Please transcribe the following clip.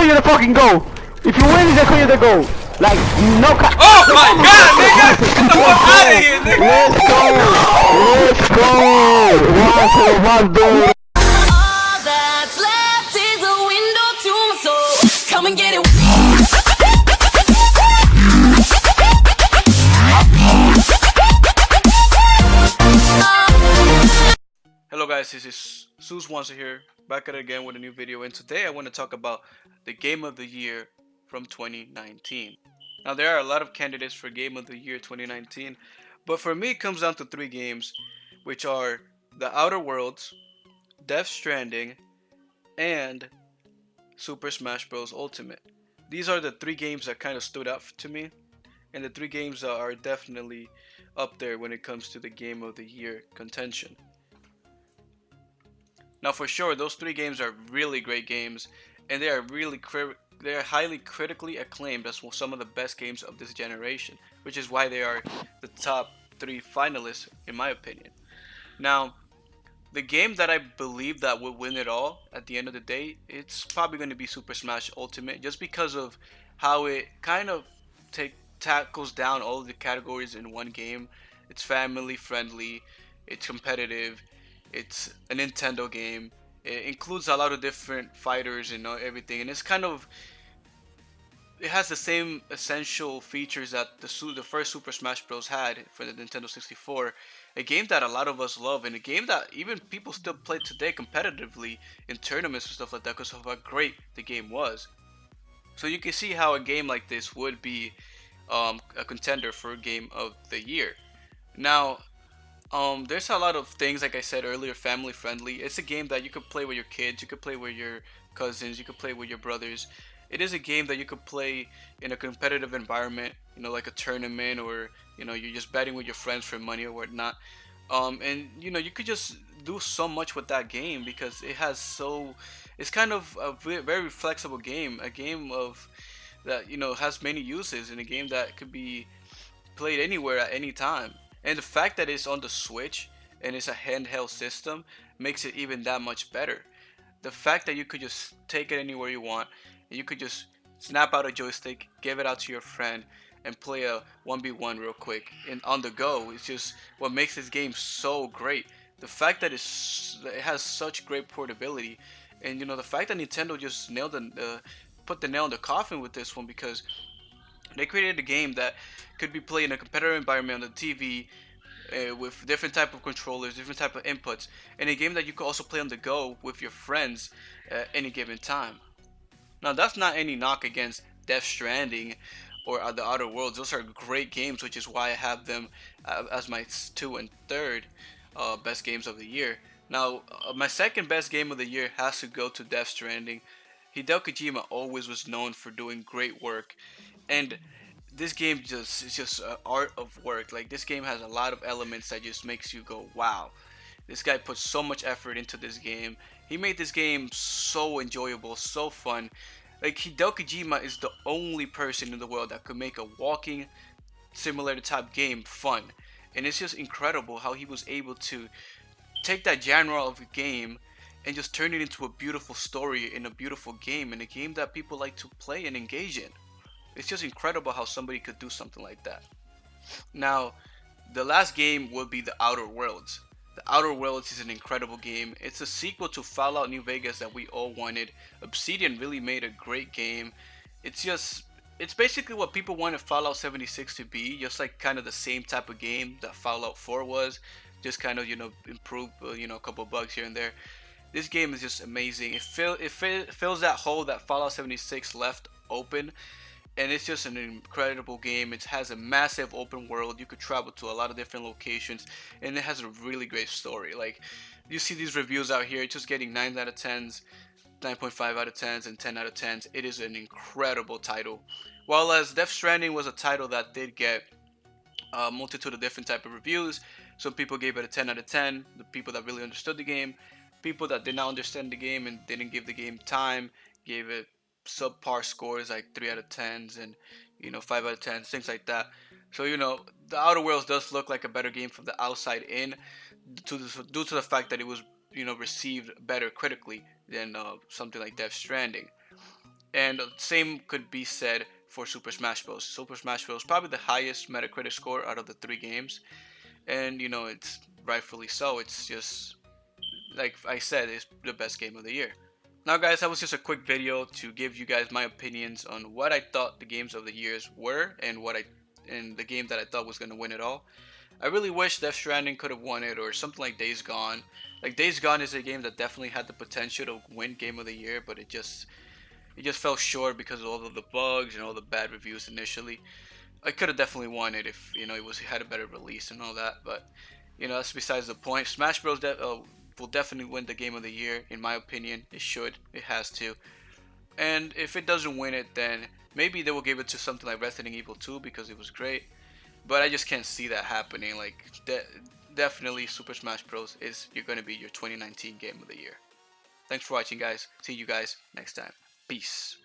you the fucking goal. If you win, they call you the goal. Like no. Oh my god, nigga! Get the fuck out of here, nigga! Let's go. Let's go. One to the one, dude. All that's left is a window to my soul. Come and get it. Hello guys, this is Zeus here, back at it again with a new video, and today I want to talk about the Game of the Year from 2019. Now there are a lot of candidates for Game of the Year 2019, but for me it comes down to 3 games, which are The Outer Worlds, Death Stranding, and Super Smash Bros. Ultimate. These are the 3 games that kind of stood out to me, and the 3 games that are definitely up there when it comes to the Game of the Year contention. Now for sure, those 3 games are really great games, and they are highly critically acclaimed as some of the best games of this generation, which is why they are the top 3 finalists in my opinion. Now, the game that I believe that will win it all at the end of the day, it's probably going to be Super Smash Ultimate, just because of how it kind of tackles down all of the categories in one game. It's family friendly, it's competitive, it's a Nintendo game. It includes a lot of different fighters and everything, and it has the same essential features that the first Super Smash Bros. Had for the Nintendo 64. A game that a lot of us love, and a game that even people still play today competitively in tournaments and stuff like that because of how great the game was. So you can see how a game like this would be a contender for Game of the Year. Now, there's a lot of things, like I said earlier, family friendly. It's a game that you could play with your kids, you could play with your cousins, you could play with your brothers. It is a game that you could play in a competitive environment, like a tournament, or you're just betting with your friends for money or whatnot. And you could just do so much with that game because it's kind of a very flexible game, a game of that has many uses, and a game that could be played anywhere at any time. And the fact that it's on the Switch and it's a handheld system makes it even that much better. The fact that you could just take it anywhere you want, and you could just snap out a joystick, give it out to your friend, and play a 1v1 real quick and on the go is just what makes this game so great. The fact that it has such great portability, and the fact that Nintendo just put the nail in the coffin with this one, because they created a game that could be played in a competitive environment on the TV with different type of controllers, different type of inputs, and a game that you could also play on the go with your friends at any given time. Now that's not any knock against Death Stranding or The Outer Worlds. Those are great games, which is why I have them as my 2 and 3rd best games of the year. Now my second best game of the year has to go to Death Stranding. Hideo Kojima always was known for doing great work, and this game is just an art of work. Like, this game has a lot of elements that just makes you go, wow, this guy put so much effort into this game. He made this game so enjoyable, so fun. Like, Hideo Kojima is the only person in the world that could make a walking simulator type game fun, and it's just incredible how he was able to take that genre of a game and just turn it into a beautiful story in a beautiful game, in a game that people like to play and engage in. It's just incredible how somebody could do something like that. Now, the last game will be The Outer Worlds. The Outer Worlds is an incredible game. It's a sequel to Fallout New Vegas that we all wanted. Obsidian really made a great game. It's basically what people wanted Fallout 76 to be, just like kind of the same type of game that Fallout 4 was, just kind of improved, a couple bugs here and there. This game is just amazing. It fills that hole that Fallout 76 left open, and it's just an incredible game. It has a massive open world. You could travel to a lot of different locations, and it has a really great story. Like, you see these reviews out here, it's just getting 9 out of 10s, 9.5 out of 10s, and 10 out of 10s. It is an incredible title. While as Death Stranding was a title that did get a multitude of different type of reviews. Some people gave it a 10 out of 10, the people that really understood the game. People that did not understand the game and didn't give the game time gave it subpar scores like 3 out of 10s and 5 out of 10s, things like that. So The Outer Worlds does look like a better game from the outside in, due to the fact that it was received better critically than something like Death Stranding. And the same could be said for Super Smash Bros. Super Smash Bros. Probably the highest Metacritic score out of the 3 games, and you know it's rightfully so. It's just like I said, it's the best game of the year. Now, guys, that was just a quick video to give you guys my opinions on what I thought the games of the years were and the game that I thought was gonna win it all. I really wish Death Stranding could have won it or something like Days Gone. Like Days Gone is a game that definitely had the potential to win Game of the Year, but it just fell short because of all of the bugs and all the bad reviews initially. I could have definitely won it if it had a better release and all that, but that's besides the point. Smash Bros. Will definitely win the Game of the Year, in my opinion. It should, it has to. And if it doesn't win it, then maybe they will give it to something like Resident Evil 2 because it was great. But I just can't see that happening. Like, definitely Super Smash Bros. Is going to be your 2019 Game of the Year. Thanks for watching, guys. See you guys next time. Peace.